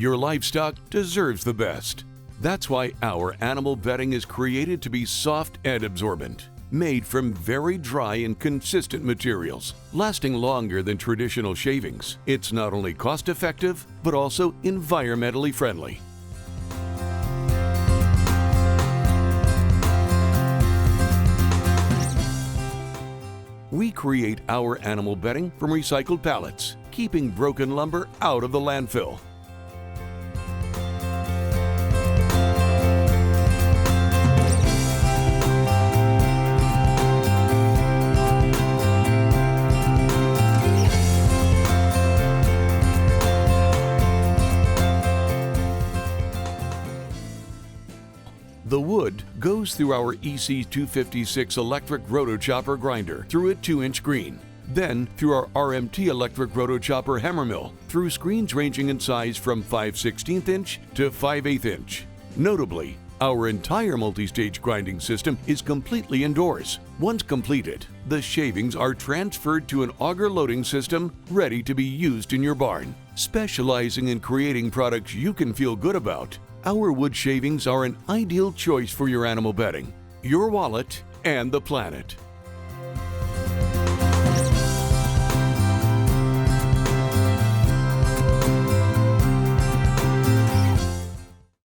Your livestock deserves the best. That's why our animal bedding is created to be soft and absorbent, made from very dry and consistent materials, lasting longer than traditional shavings. It's not only cost-effective, but also environmentally friendly. We create our animal bedding from recycled pallets, keeping broken lumber out of the landfill. The wood goes through our EC256 electric rotochopper grinder through a 2-inch screen, then through our RMT electric rotochopper hammer mill through screens ranging in size from 5/16 inch to 5/8 inch. Notably, our entire multi-stage grinding system is completely indoors. Once completed, the shavings are transferred to an auger loading system ready to be used in your barn. Specializing in creating products you can feel good about, our wood shavings are an ideal choice for your animal bedding, your wallet, and the planet.